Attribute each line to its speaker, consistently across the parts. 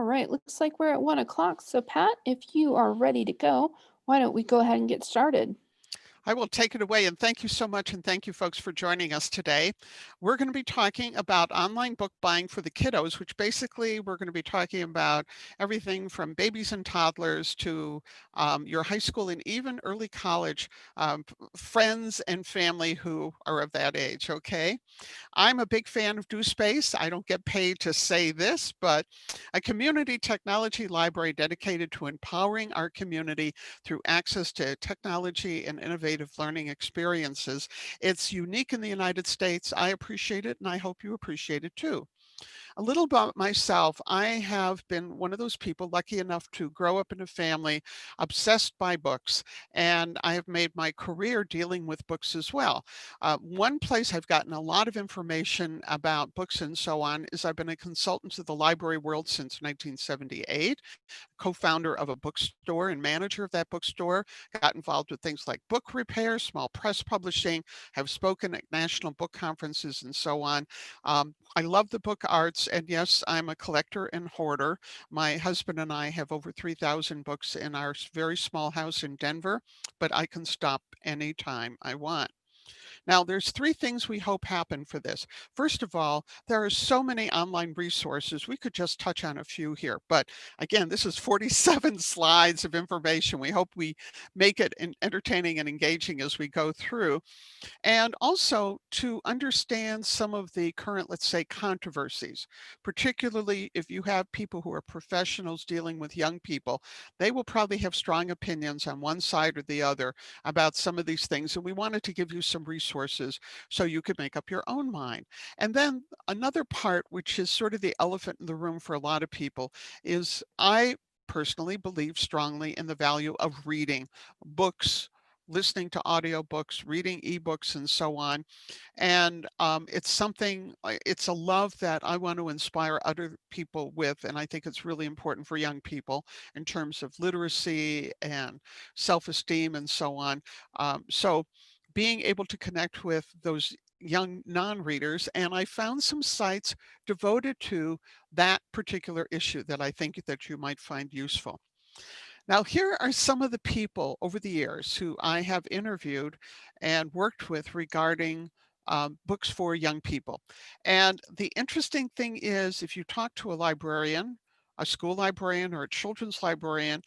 Speaker 1: right, looks like we're at 1 o'clock. So, Pat, if you are ready to go, why don't we go ahead and get started?
Speaker 2: I will take it away and thank you so much. And thank you, folks, for joining us today. We're going to be talking about online book buying for the kiddos, which basically we're going to be talking about everything from babies and toddlers to your high school and even early college friends and family who are of that age. Okay. I'm a big fan of DoSpace. I don't get paid to say this, but a community technology library dedicated to empowering our community through access to technology and innovative learning experiences. It's unique in the United States. I appreciate it, and I hope you appreciate it too. A little about myself. I have been one of those people lucky enough to grow up in a family obsessed by books, and I have made my career dealing with books as well. One place I've gotten a lot of information about books and so on is I've been a consultant to the library world since 1978, co-founder of a bookstore and manager of that bookstore, got involved with things like book repair, small press publishing, have spoken at national book conferences and so on. I love the book arts, and yes, I'm a collector and hoarder. My husband and I have over 3,000 books in our very small house in Denver, but I can stop anytime I want. Now, there's three things we hope happen for this. First of all, there are so many online resources. We could just touch on a few here, but again, this is 47 slides of information. We hope we make it entertaining and engaging as we go through. And also to understand some of the current, let's say, controversies, particularly if you have people who are professionals dealing with young people, they will probably have strong opinions on one side or the other about some of these things. And we wanted to give you some resources so you could make up your own mind. And then another part, which is sort of the elephant in the room for a lot of people, is I personally believe strongly in the value of reading books, listening to audiobooks, reading ebooks, and so on. And it's something, it's a love that I want to inspire other people with. And I think it's really important for young people in terms of literacy and self esteem and so on. So being able to connect with those young non-readers, and I found some sites devoted to that particular issue that I think that you might find useful. Now, here are some of the people over the years who I have interviewed and worked with regarding books for young people. And the interesting thing is, if you talk to a librarian, a school librarian or a children's librarian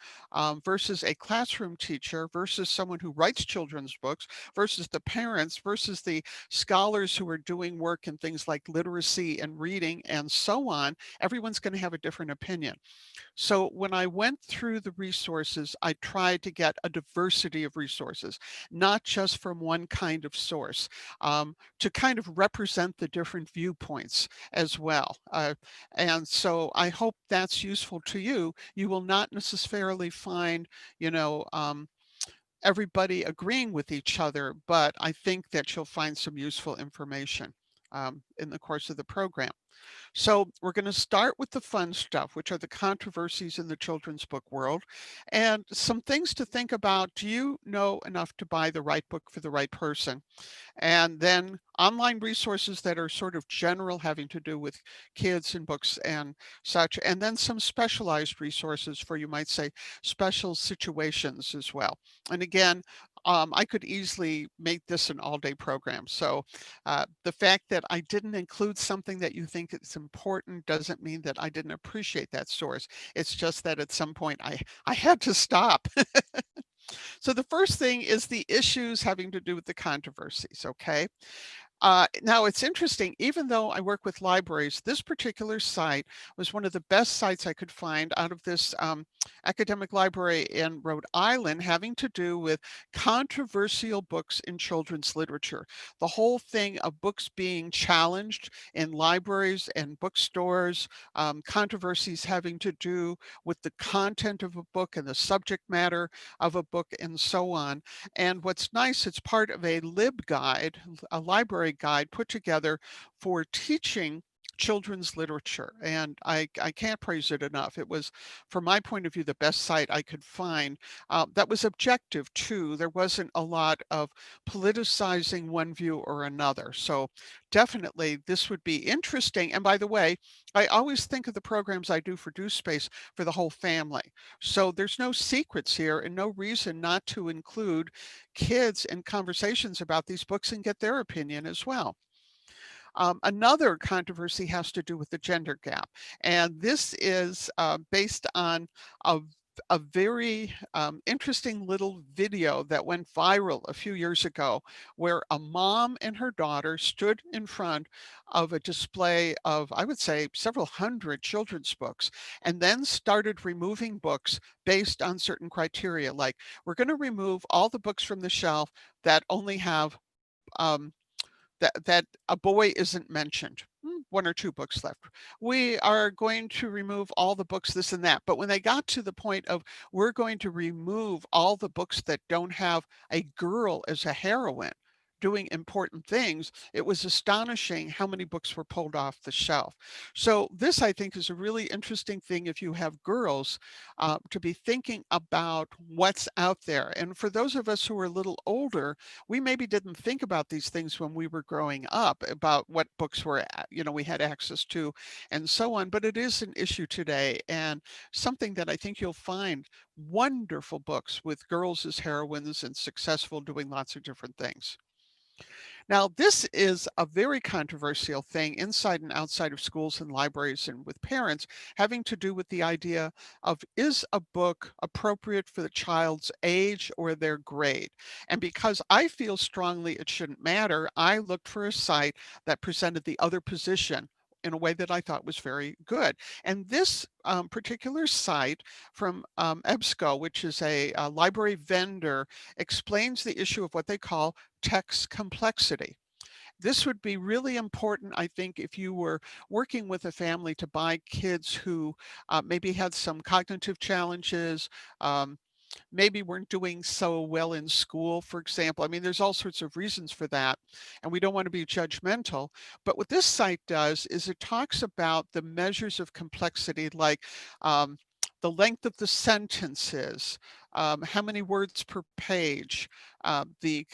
Speaker 2: versus a classroom teacher versus someone who writes children's books versus the parents versus the scholars who are doing work in things like literacy and reading and so on, everyone's going to have a different opinion. So when I went through the resources, I tried to get a diversity of resources, not just from one kind of source, to kind of represent the different viewpoints as well. And so I hope that's useful to you. You will not necessarily find, you know, everybody agreeing with each other, but I think that you'll find some useful information in the course of the program. So we're going to start with the fun stuff, which are the controversies in the children's book world, and some things to think about. Do you know enough to buy the right book for the right person? And then online resources that are sort of general, having to do with kids and books and such, and then some specialized resources for, you might say, special situations as well. And again, I could easily make this an all-day program. So the fact that I didn't include something that you think is important doesn't mean that I didn't appreciate that source. It's just that at some point I had to stop. So the first thing is the issues having to do with the controversies, okay? Now it's interesting, even though I work with libraries, this particular site was one of the best sites I could find out of this academic library in Rhode Island having to do with controversial books in children's literature. The whole thing of books being challenged in libraries and bookstores, controversies having to do with the content of a book and the subject matter of a book and so on. And what's nice, it's part of a LibGuide, a library guide put together for teaching children's literature, and I can't praise it enough. It was, from my point of view, the best site I could find that was objective too. There wasn't a lot of politicizing one view or another. So definitely this would be interesting. And by the way, I always think of the programs I do for Do Space for the whole family. So there's no secrets here and no reason not to include kids in conversations about these books and get their opinion as well. Another controversy has to do with the gender gap, and this is based on a a very interesting little video that went viral a few years ago, where a mom and her daughter stood in front of a display of, I would say, several hundred children's books, and then started removing books based on certain criteria. Like, we're going to remove all the books from the shelf that only have um, that a boy isn't mentioned. 1 or 2 books left. We are going to remove all the books, this and that. But when they got to the point of, we're going to remove all the books that don't have a girl as a heroine doing important things, it was astonishing how many books were pulled off the shelf. So this, I think, is a really interesting thing if you have girls, to be thinking about what's out there. And for those of us who are a little older, we maybe didn't think about these things when we were growing up, about what books were, we had access to and so on. But it is an issue today, and something that I think you'll find wonderful books with girls as heroines and successful doing lots of different things. Now, this is a very controversial thing inside and outside of schools and libraries and with parents, having to do with the idea of, is a book appropriate for the child's age or their grade? And because I feel strongly it shouldn't matter, I looked for a site that presented the other position in a way that I thought was very good. And this particular site from EBSCO, which is a library vendor, explains the issue of what they call text complexity. This would be really important, I think, if you were working with a family to buy kids who maybe had some cognitive challenges, maybe weren't doing so well in school, for example. I mean, there's all sorts of reasons for that, and we don't want to be judgmental. But what this site does is it talks about the measures of complexity, like the length of the sentences, how many words per page, the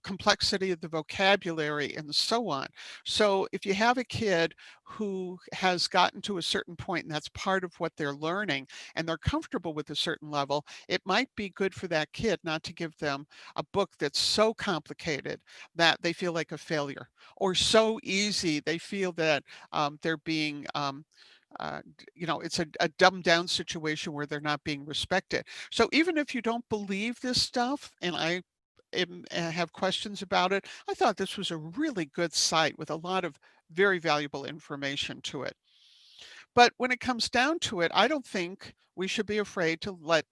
Speaker 2: complexity of the vocabulary, and so on. So if you have a kid who has gotten to a certain point and that's part of what they're learning, and they're comfortable with a certain level, it might be good for that kid not to give them a book that's so complicated that they feel like a failure, or so easy they feel that they're being it's a dumbed down situation where they're not being respected. So even if you don't believe this stuff, and have questions about it, I thought this was a really good site with a lot of very valuable information to it. But when it comes down to it, I don't think we should be afraid to let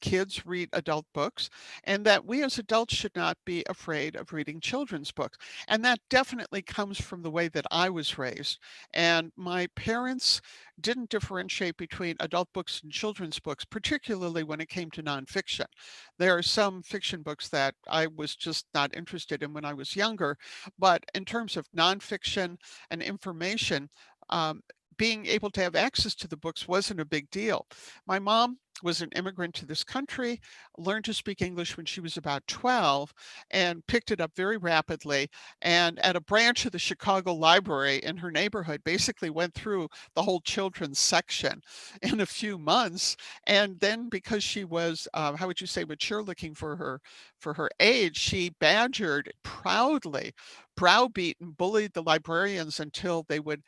Speaker 2: kids read adult books, and that we as adults should not be afraid of reading children's books. And that definitely comes from the way that I was raised. And my parents didn't differentiate between adult books and children's books, particularly when it came to nonfiction. There are some fiction books that I was just not interested in when I was younger, but in terms of nonfiction and information, um, being able to have access to the books wasn't a big deal. My mom was an immigrant to this country, learned to speak English when she was about 12, and picked it up very rapidly. And at a branch of the Chicago Library in her neighborhood, basically went through the whole children's section in a few months. And then, because she was, how would you say, mature looking for her age, she badgered proudly, browbeat and bullied the librarians until they would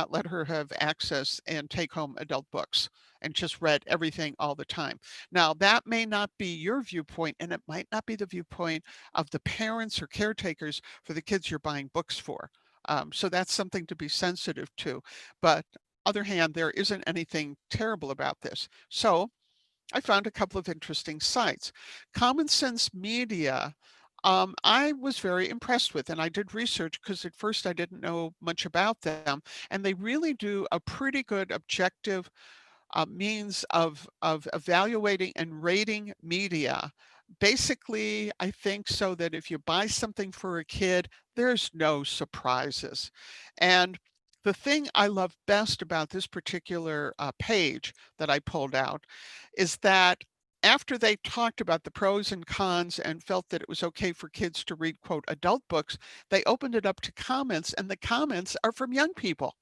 Speaker 2: let her have access and take home adult books, and just read everything all the time. Now, that may not be your viewpoint, and it might not be the viewpoint of the parents or caretakers for the kids you're buying books for. So that's something to be sensitive to. But other hand, there isn't anything terrible about this. So I found a couple of interesting sites. Common Sense Media, I was very impressed with, and I did research because at first I didn't know much about them, and they really do a pretty good objective means of evaluating and rating media. Basically, I think so that if you buy something for a kid, there's no surprises. And The thing I love best about this particular page that I pulled out is that after they talked about the pros and cons and felt that it was okay for kids to read, quote, adult books, they opened it up to comments, and the comments are from young people.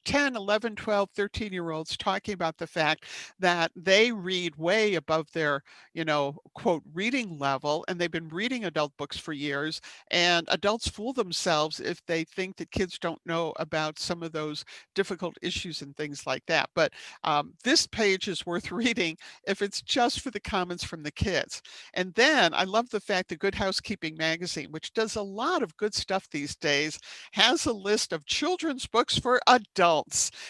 Speaker 2: 10, 11, 12, 13-year-olds talking about the fact that they read way above their, quote, reading level, and they've been reading adult books for years. And adults fool themselves if they think that kids don't know about some of those difficult issues and things like that. But this page is worth reading if it's just for the comments from the kids. And then I love the fact that Good Housekeeping magazine, which does a lot of good stuff these days, has a list of children's books for adults.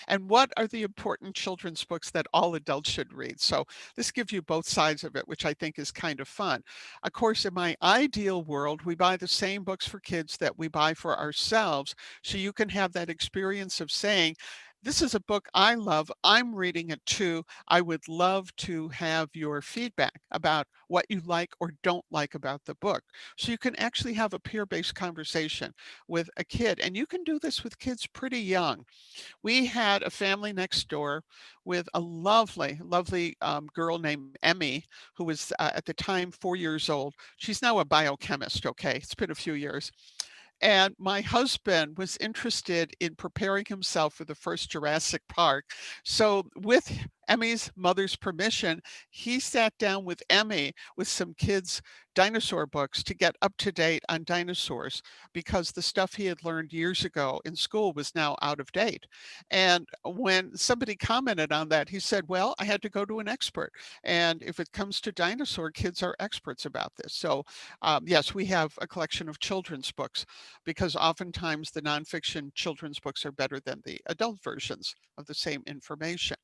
Speaker 2: And what are the important children's books that all adults should read? So this gives you both sides of it, which I think is kind of fun. Of course, in my ideal world, we buy the same books for kids that we buy for ourselves. So you can have that experience of saying, this is a book I love. I'm reading it too. I would love to have your feedback about what you like or don't like about the book. So you can actually have a peer-based conversation with a kid. And you can do this with kids pretty young. We had a family next door with a lovely, lovely girl named Emmy, who was at the time 4 years old. She's now a biochemist, okay? It's been a few years. And my husband was interested in preparing himself for the first Jurassic Park. So, with Emmy's mother's permission, he sat down with Emmy with some kids' dinosaur books to get up to date on dinosaurs because the stuff he had learned years ago in school was now out of date. And when somebody commented on that, he said, well, I had to go to an expert. And if it comes to dinosaur, kids are experts about this. So, yes, we have a collection of children's books because oftentimes the nonfiction children's books are better than the adult versions of the same information.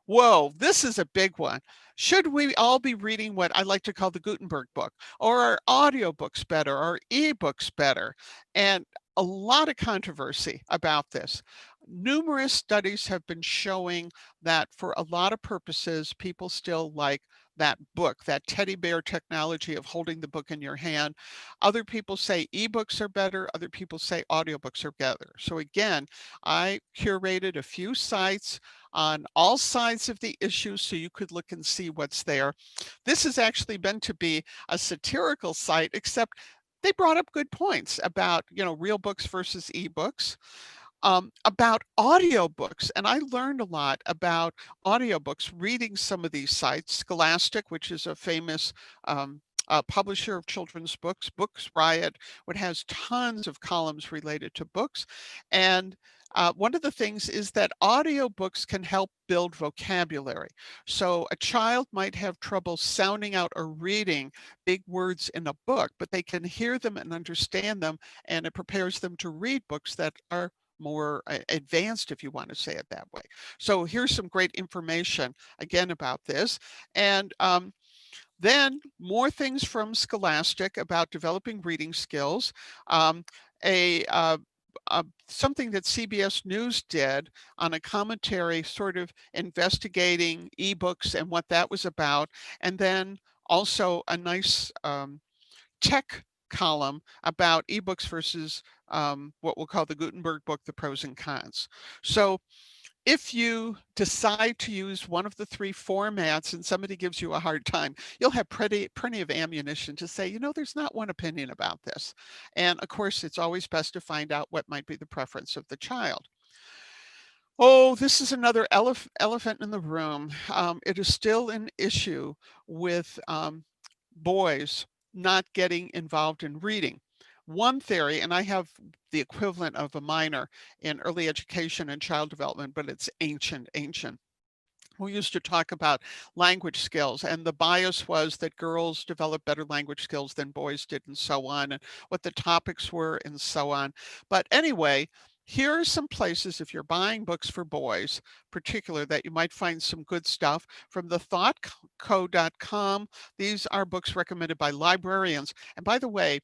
Speaker 2: Whoa, this is a big one. Should we all be reading what I like to call the Gutenberg book? Or are audiobooks better? Or ebooks better? And a lot of controversy about this. Numerous studies have been showing that for a lot of purposes, people still like that book, that teddy bear technology of holding the book in your hand. Other people say ebooks are better. Other people say audiobooks are better. So again, I curated a few sites on all sides of the issue so you could look and see what's there. This has actually been to be a satirical site, except they brought up good points about, real books versus ebooks, about audiobooks. And I learned a lot about audiobooks reading some of these sites. Scholastic, which is a famous publisher of children's books, Books Riot, which has tons of columns related to books. And one of the things is that audiobooks can help build vocabulary. So a child might have trouble sounding out or reading big words in a book, but they can hear them and understand them, and it prepares them to read books that are more advanced, if you want to say it that way. So here's some great information again about this. And then more things from Scholastic about developing reading skills. A something that CBS News did on a commentary, sort of investigating ebooks and what that was about, and then also a nice tech column about ebooks versus what we'll call the Gutenberg book, the pros and cons. So if you decide to use one of the three formats and somebody gives you a hard time, you'll have plenty of ammunition to say, there's not one opinion about this. And of course, it's always best to find out what might be the preference of the child. Oh, this is another elephant in the room. It is still an issue with boys not getting involved in reading. One theory, and I have the equivalent of a minor in early education and child development, but it's ancient. We used to talk about language skills, and the bias was that girls develop better language skills than boys did, and so on, and what the topics were, and so on. But anyway, here are some places, if you're buying books for boys, particular, that you might find some good stuff from the thoughtco.com. These are books recommended by librarians. And by the way,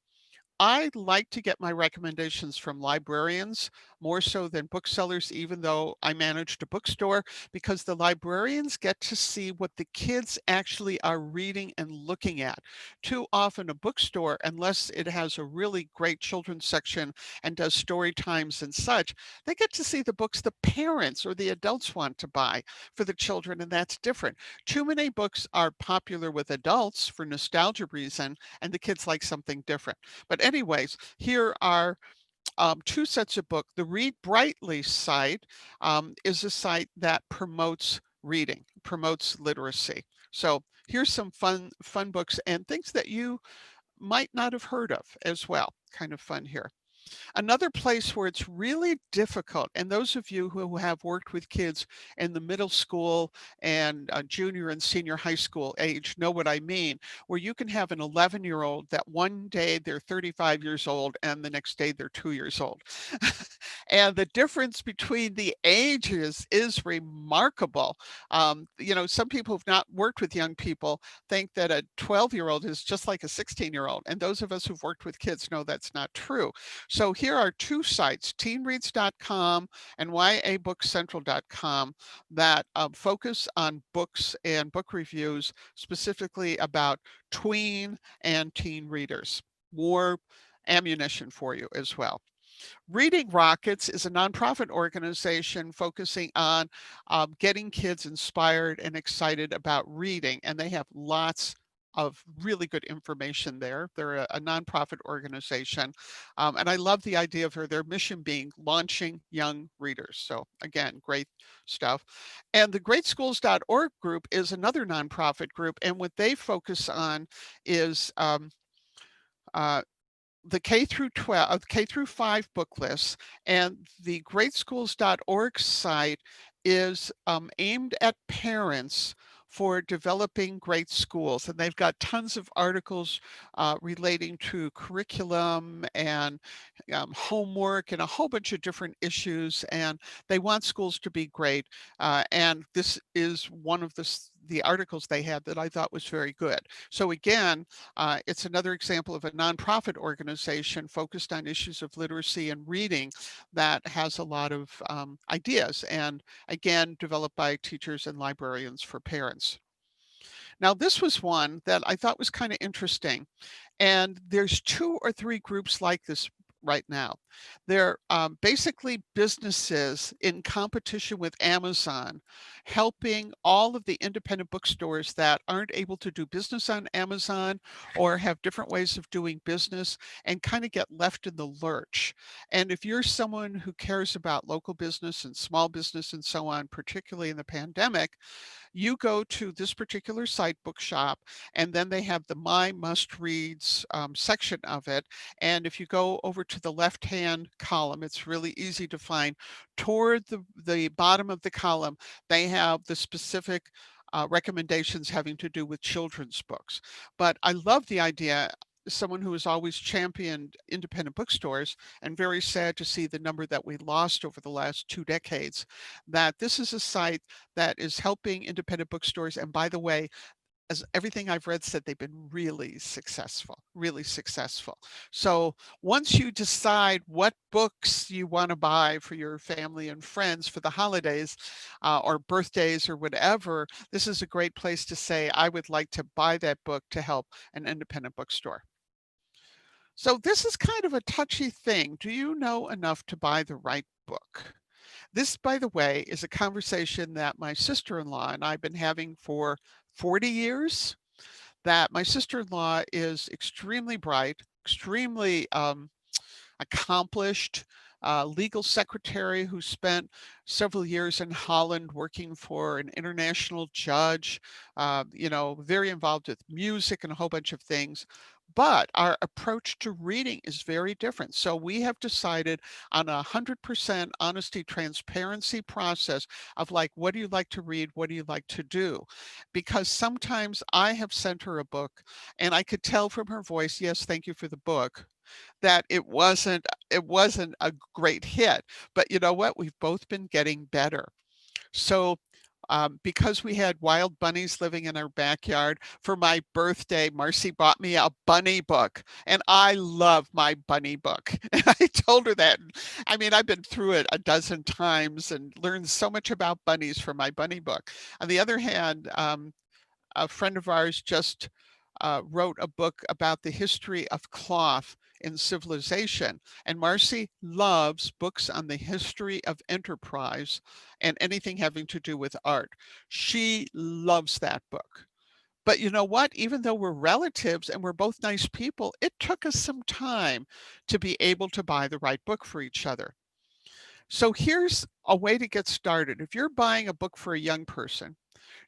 Speaker 2: I like to get my recommendations from librarians more so than booksellers, even though I managed a bookstore, because the librarians get to see what the kids actually are reading and looking at. Too often, a bookstore, unless it has a really great children's section and does story times and such, they get to see the books the parents or the adults want to buy for the children, and that's different. Too many books are popular with adults for nostalgia reason, and the kids like something different. But anyways, here are two sets of books. The Read Brightly site is a site that promotes reading, promotes literacy. So here's some fun books and things that you might not have heard of as well. Kind of fun here. Another place where it's really difficult, and those of you who have worked with kids in the middle school and junior and senior high school age know what I mean, where you can have an 11-year-old that one day they're 35 years old and the next day they're 2 years old. And the difference between the ages is remarkable. Some people who've not worked with young people think that a 12-year-old is just like a 16-year-old. And those of us who've worked with kids know that's not true. So here are two sites, teenreads.com and yabookcentral.com, that focus on books and book reviews, specifically about tween and teen readers. More ammunition for you as well. Reading Rockets is a nonprofit organization focusing on getting kids inspired and excited about reading, and they have lots of really good information there. They're a nonprofit organization, and I love the idea of their mission being launching young readers. So again, great stuff. And the greatschools.org group is another nonprofit group, and what they focus on is uh, the K through 12, K through 5 book lists, and the greatschools.org site is aimed at parents for developing great schools. And they've got tons of articles relating to curriculum and homework and a whole bunch of different issues. And they want schools to be great. And this is one of the articles they had that I thought was very good. So again, it's another example of a nonprofit organization focused on issues of literacy and reading that has a lot of ideas, and again, developed by teachers and librarians for parents. Now, this was one that I thought was kind of interesting. And there's 2 or 3 groups like this right now. They're basically businesses in competition with Amazon, helping all of the independent bookstores that aren't able to do business on Amazon or have different ways of doing business and kind of get left in the lurch. And if you're someone who cares about local business and small business and so on, particularly in the pandemic, you go to this particular site, Bookshop, and then they have the My Must Reads section of it. And if you go over to the left-hand column, it's really easy to find. Toward the bottom of the column, they have the specific recommendations having to do with children's books. But I love the idea. Someone who has always championed independent bookstores, and very sad to see the number that we lost over the last 2 decades, that this is a site that is helping independent bookstores. And by the way, as everything I've read said, they've been really successful, really successful. So once you decide what books you want to buy for your family and friends for the holidays or birthdays or whatever, this is a great place to say, I would like to buy that book to help an independent bookstore. So this is kind of a touchy thing. Do you know enough to buy the right book? This, by the way, is a conversation that my sister-in-law and I've been having for 40 years. That my sister-in-law is extremely bright, extremely accomplished legal secretary who spent several years in Holland working for an international judge, very involved with music and a whole bunch of things. But our approach to reading is very different. So we have decided on 100% honesty, transparency process of like, what do you like to read? What do you like to do? Because sometimes I have sent her a book and I could tell from her voice, yes, thank you for the book, that it wasn't a great hit. But you know what? We've both been getting better. So Because we had wild bunnies living in our backyard, for my birthday, Marcy bought me a bunny book, and I love my bunny book. And I told her that. I mean, I've been through it a dozen times and learned so much about bunnies from my bunny book. On the other hand, a friend of ours just wrote a book about the history of cloth in civilization. And Marcy loves books on the history of enterprise and anything having to do with art. She loves that book. But you know what? Even though we're relatives and we're both nice people, it took us some time to be able to buy the right book for each other. So here's a way to get started. If you're buying a book for a young person,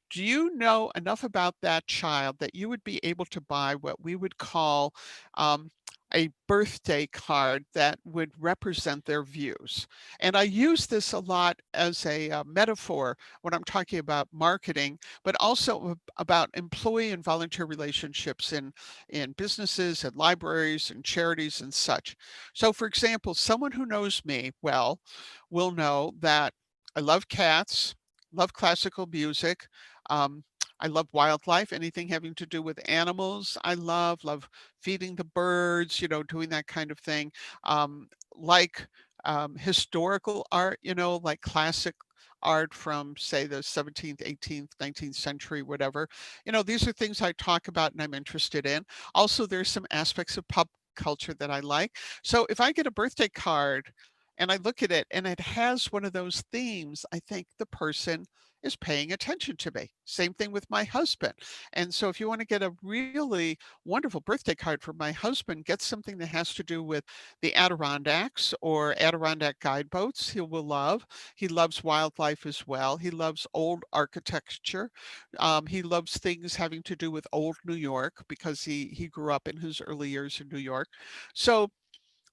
Speaker 2: do you know enough about that child that you would be able to buy what we would call um, a birthday card that would represent their views? And I use this a lot as a metaphor when I'm talking about marketing, but also about employee and volunteer relationships in businesses and libraries and charities and such. So, for example, someone who knows me well will know that I love cats, love classical music. um, I love wildlife, anything having to do with animals. I love feeding the birds, doing that kind of thing. Like historical art, like classic art from, say, the 17th, 18th, 19th century, whatever. These are things I talk about and I'm interested in. Also, there's some aspects of pop culture that I like. So if I get a birthday card and I look at it and it has one of those themes, I think the person is paying attention to me. Same thing with my husband. And so if you want to get a really wonderful birthday card for my husband, get something that has to do with the Adirondacks or Adirondack guide boats. He will love. He loves wildlife as well. He loves old architecture. He loves things having to do with old New York because he grew up in his early years in New York. So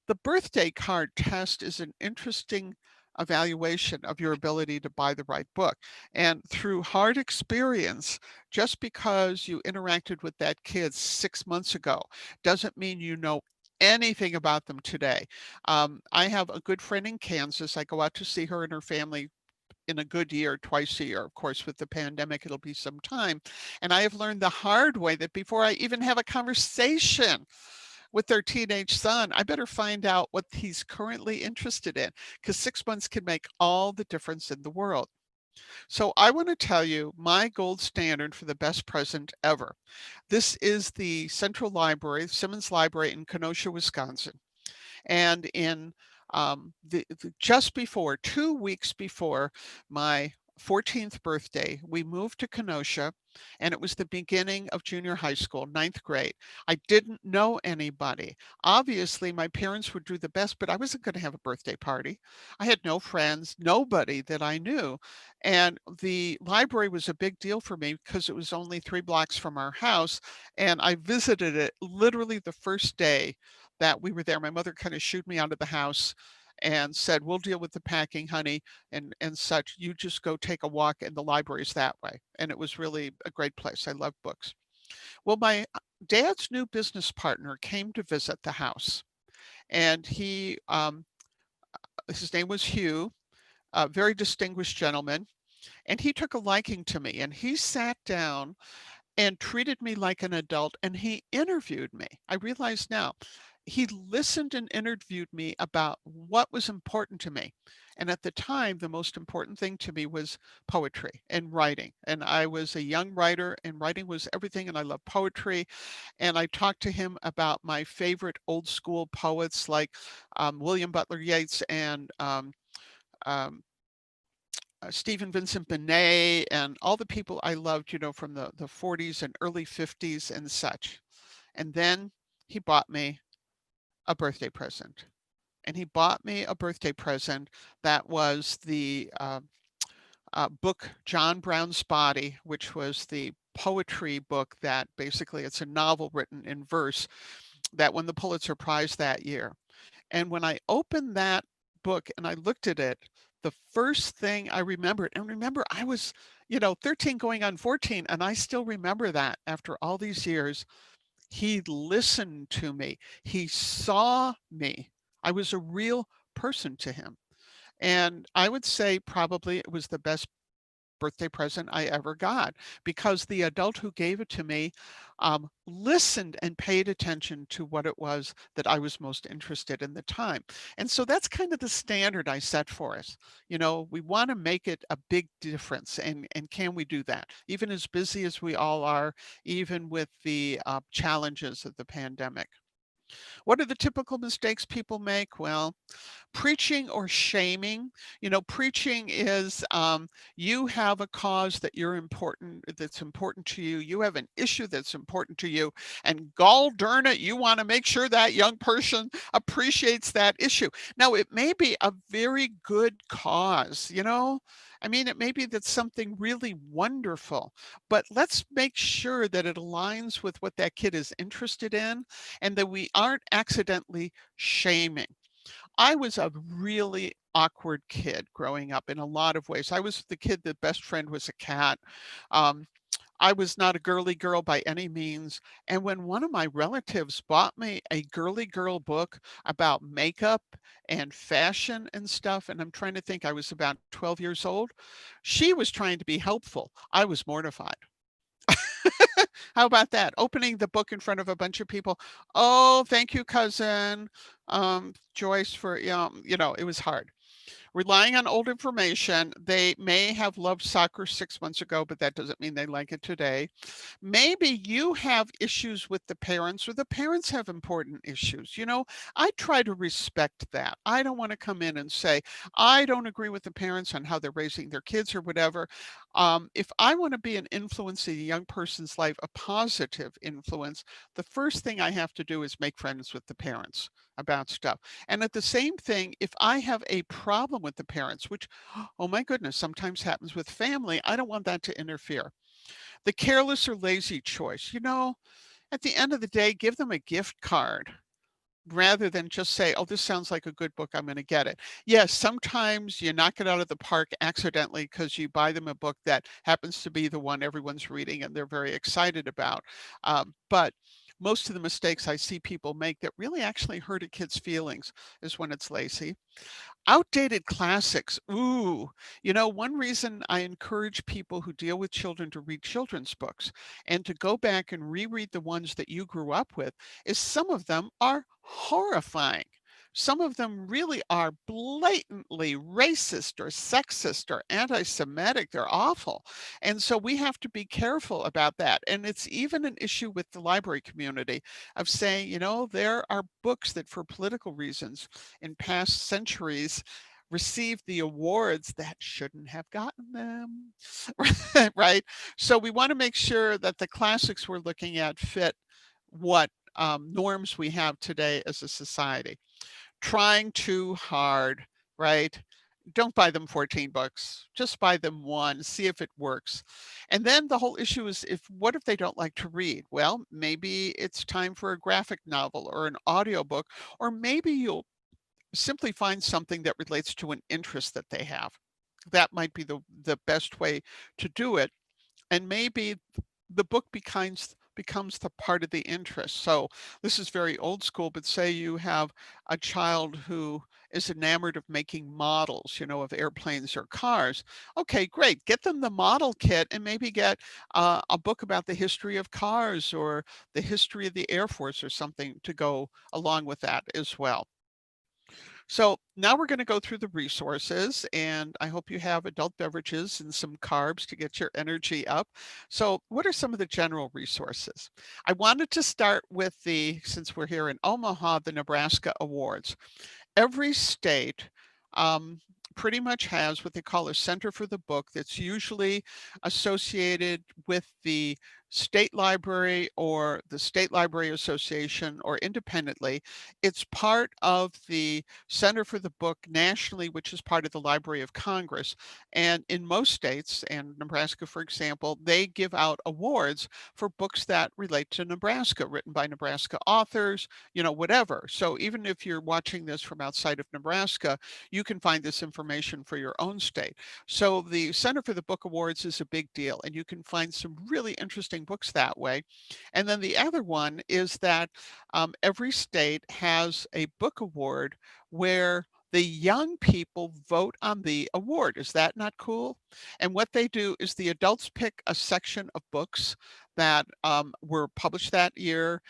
Speaker 2: the birthday card test is an interesting evaluation of your ability to buy the right book. And through hard experience, just because you interacted with that kid 6 months ago doesn't mean you know anything about them today. I have a good friend in Kansas. I go out to see her and her family in a good year, twice a year. Of course, with the pandemic, it'll be some time. And I have learned the hard way that before I even have a conversation with their teenage son, I better find out what he's currently interested in, because 6 months can make all the difference in the world. So I want to tell you my gold standard for the best present ever. This is the Central Library, Simmons Library in Kenosha, Wisconsin. And in just before 2 weeks before my 14th birthday, we moved to Kenosha, and it was the beginning of junior high school, ninth grade. I didn't know anybody. Obviously, my parents would do the best, but I wasn't going to have a birthday party. I had no friends, nobody that I knew. And the library was a big deal for me because it was only 3 blocks from our house. And I visited it literally the first day that we were there. My mother kind of shooed me out of the house and said, "We'll deal with the packing, honey, and such. You just go take a walk in the libraries that way." And it was really a great place. I love books. Well, my dad's new business partner came to visit the house, and his name was Hugh, a very distinguished gentleman, and he took a liking to me, and he sat down and treated me like an adult, and he interviewed me. I realize now, he listened and interviewed me about what was important to me. And at the time, the most important thing to me was poetry and writing. And I was a young writer, and writing was everything. And I love poetry. And I talked to him about my favorite old school poets like William Butler Yeats and um, Stephen Vincent Benet and all the people I loved, from the 40s and early 50s and such. And then he bought me a birthday present. And he bought me a birthday present that was the book John Brown's Body, which was the poetry book that basically it's a novel written in verse that won the Pulitzer Prize that year. And when I opened that book and I looked at it, the first thing I remembered, and remember, I was, 13 going on 14, and I still remember that after all these years. He listened to me. He saw me. I was a real person to him. And I would say probably it was the best birthday present I ever got, because the adult who gave it to me listened and paid attention to what it was that I was most interested in the time. And so that's kind of the standard I set for us. You know, we want to make it a big difference. And can we do that? Even as busy as we all are, even with the challenges of the pandemic. What are the typical mistakes people make? Well, preaching or shaming. You know, preaching is you have a cause that you're important, that's important to you. You have an issue that's important to you, and gall darn it, you want to make sure that young person appreciates that issue. Now, it may be a very good cause, you know. I mean, it may be that's something really wonderful, but let's make sure that it aligns with what that kid is interested in and that we aren't accidentally shaming. I was a really awkward kid growing up in a lot of ways. I was the kid that best friend was a cat. Um, I was not a girly girl by any means. And when one of my relatives bought me a girly girl book about makeup and fashion and stuff, and I'm trying to think, I was about 12 years old, she was trying to be helpful. I was mortified. How about that? Opening the book in front of a bunch of people. Oh, thank you, cousin. Joyce for, you know, it was hard. Relying on old information, they may have loved soccer 6 months ago, but that doesn't mean they like it today. Maybe you have issues with the parents, or the parents have important issues. You know, I try to respect that. I don't want to come in and say, I don't agree with the parents on how they're raising their kids or whatever. If I want to be an influence in a young person's life, a positive influence, the first thing I have to do is make friends with the parents about stuff. And at the same thing, if I have a problem with the parents, which, oh my goodness, sometimes happens with family, I don't want that to interfere. The careless or lazy choice, you know, at the end of the day, give them a gift card rather than just say, oh, this sounds like a good book, I'm going to get it. Yes, sometimes you knock it out of the park accidentally because you buy them a book that happens to be the one everyone's reading and they're very excited about. But most of the mistakes I see people make that really actually hurt a kid's feelings is when it's lazy. Outdated classics. Ooh, you know, one reason I encourage people who deal with children to read children's books and to go back and reread the ones that you grew up with is some of them are horrifying. Some of them really are blatantly racist or sexist or anti-Semitic. They're awful. And so we have to be careful about that. And it's even an issue with the library community of saying, you know, there are books that for political reasons in past centuries received the awards that shouldn't have gotten them. Right? So we want to make sure that the classics we're looking at fit what norms we have today as a society. Trying too hard, right? Don't buy them 14 books. Just buy them one, see if it works. And then the whole issue is, if what if they don't like to read? Well, maybe it's time for a graphic novel or an audiobook, or maybe you'll simply find something that relates to an interest that they have. That might be the best way to do it. And maybe the book becomes the part of the interest. So this is very old school, but say you have a child who is enamored of making models, you know, of airplanes or cars. Okay, great. Get them the model kit and maybe get a book about the history of cars or the history of the Air Force or something to go along with that as well. So now we're going to go through the resources, and I hope you have adult beverages and some carbs to get your energy up. So, what are some of the general resources? I wanted to start with since we're here in Omaha, the Nebraska Awards. Every state um, pretty much has what they call a center for the book that's usually associated with the state library or the state library association or independently. It's part of the center for the book nationally, which is part of the Library of Congress. And in most states, and Nebraska for example, they give out awards for books that relate to Nebraska, written by Nebraska authors, you know, whatever. So even if you're watching this from outside of Nebraska, you can find this information for your own state. So the Center for the Book Awards is a big deal, and you can find some really interesting books that way. And then the other one is that every state has a book award where The young people vote on the award. Is that not cool? And what they do is the adults pick a section of books that were published that year,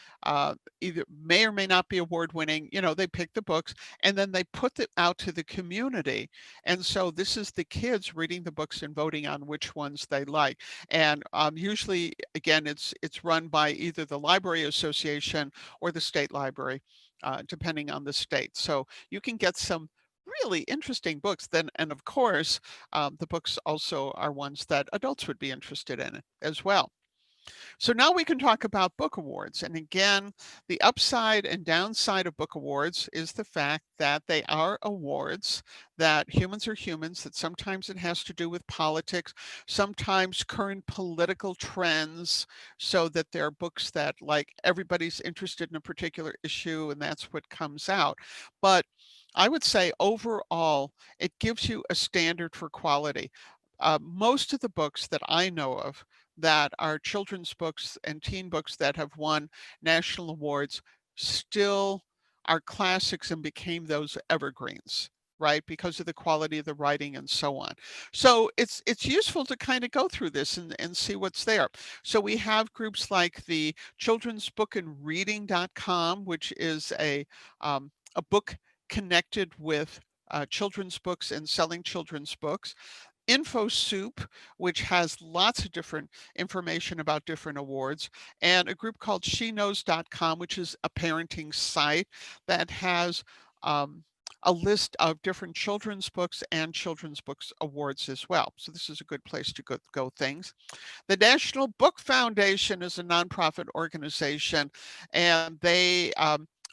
Speaker 2: either may or may not be award winning. They pick the books and then they put it out to the community. And so this is the kids reading the books and voting on which ones they like. And usually, again, it's run by either the Library Association or the state library, depending on the state. So you can get some really interesting books then, and of course, the books also are ones that adults would be interested in as well. So now we can talk about book awards. And again, the upside and downside of book awards is the fact that they are awards, that humans are humans, that sometimes it has to do with politics, sometimes current political trends, so that there are books that like everybody's interested in a particular issue and that's what comes out. But I would say overall, it gives you a standard for quality. Most of the books that I know of that are children's books and teen books that have won national awards still are classics and became those evergreens, right? Because of the quality of the writing and so on. So it's useful to kind of go through this and see what's there. So we have groups like the Children's Book and Reading.com, which is a book connected with children's books and selling children's books. InfoSoup, which has lots of different information about different awards, and a group called SheKnows.com, which is a parenting site that has a list of different children's books and children's books awards as well. So this is a good place to go things. The National Book Foundation is a nonprofit organization, and they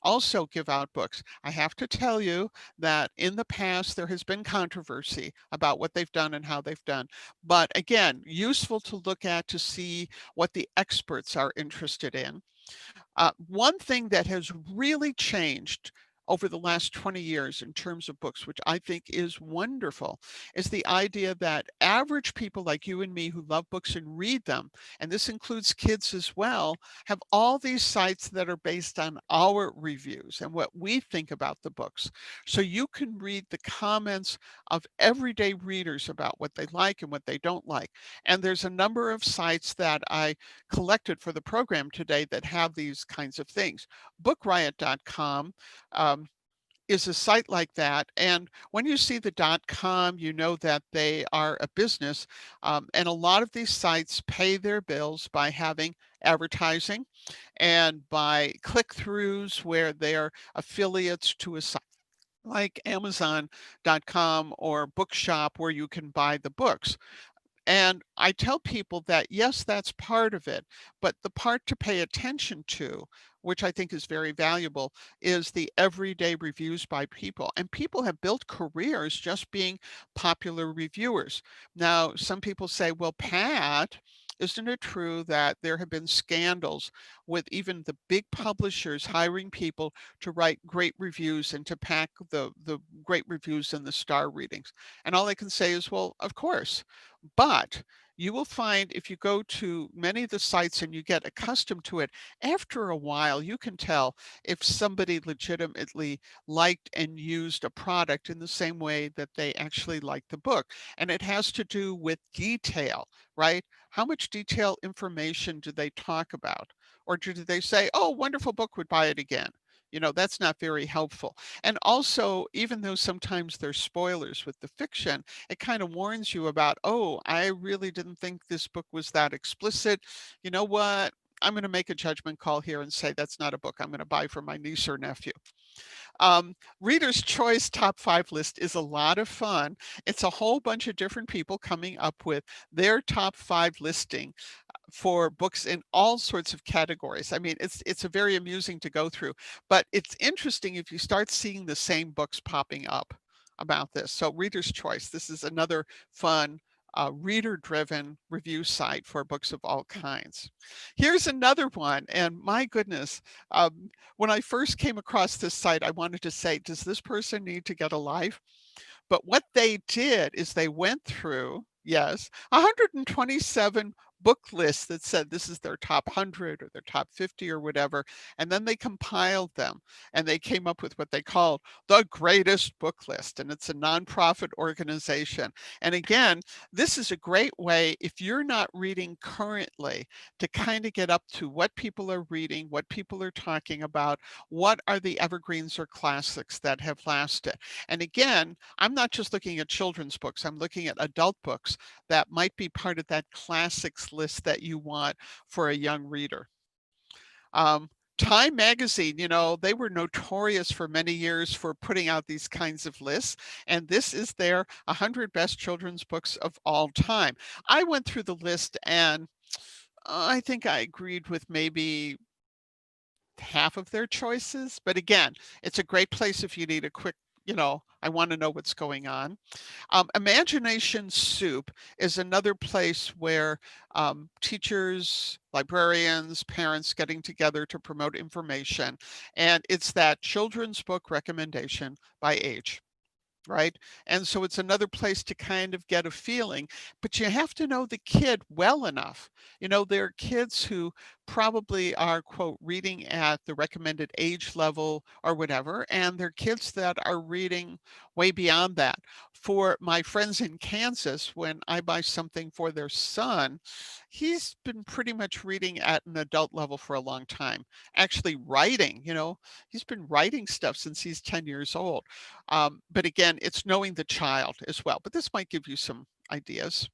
Speaker 2: also give out books. I have to tell you that in the past there has been controversy about what they've done and how they've done. But again, useful to look at to see what the experts are interested in. One thing that has really changed over the last 20 years in terms of books, which I think is wonderful, is the idea that average people like you and me who love books and read them, and this includes kids as well, have all these sites that are based on our reviews and what we think about the books. So you can read the comments of everyday readers about what they like and what they don't like. And there's a number of sites that I collected for the program today that have these kinds of things. BookRiot.com is a site like that. And when you see the .com, you know that they are a business. And a lot of these sites pay their bills by having advertising and by click-throughs where they're affiliates to a site like Amazon.com or Bookshop where you can buy the books. And I tell people that, yes, that's part of it, but the part to pay attention to, which I think is very valuable, is the everyday reviews by people. And people have built careers just being popular reviewers. Now, some people say, well, Pat, isn't it true that there have been scandals with even the big publishers hiring people to write great reviews and to pack the great reviews and the star readings? And all I can say is, well, of course. But you will find if you go to many of the sites and you get accustomed to it, after a while, you can tell if somebody legitimately liked and used a product in the same way that they actually liked the book. And it has to do with detail, right? How much detailed information do they talk about? Or do they say, oh, wonderful book, would buy it again? That's not very helpful. And also, even though sometimes there's spoilers with the fiction, it kind of warns you about, oh, I really didn't think this book was that explicit. You know what? I'm going to make a judgment call here and say that's not a book I'm going to buy for my niece or nephew. Reader's Choice Top 5 list is a lot of fun. It's a whole bunch of different people coming up with their top 5 listing for books in all sorts of categories. I mean, it's a very amusing to go through, but it's interesting if you start seeing the same books popping up about this. So Reader's Choice, this is another fun reader-driven review site for books of all kinds. Here's another one, and my goodness, when I first came across this site, I wanted to say, does this person need to get a life? But what they did is they went through, yes, 127 book list that said this is their top 100 or their top 50 or whatever, and then they compiled them and they came up with what they called the greatest book list, and it's a nonprofit organization. And again, this is a great way if you're not reading currently to kind of get up to what people are reading, what people are talking about, what are the evergreens or classics that have lasted. And again, I'm not just looking at children's books, I'm looking at adult books that might be part of that classics list that you want for a young reader. Um, Time magazine, you know, they were notorious for many years for putting out these kinds of lists, and this is their 100 best children's books of all time. I went through the list and I think I agreed with maybe half of their choices, but again, it's a great place if you need a quick, I want to know what's going on. Imagination Soup is another place where teachers, librarians, parents getting together to promote information. And it's that children's book recommendation by age. Right? And so it's another place to kind of get a feeling, but you have to know the kid well enough. You know, there are kids who probably are, quote, reading at the recommended age level or whatever, and there are kids that are reading way beyond that. For my friends in Kansas, when I buy something for their son, he's been pretty much reading at an adult level for a long time. Actually, writing, he's been writing stuff since he's 10 years old. But again, it's knowing the child as well. But this might give you some ideas.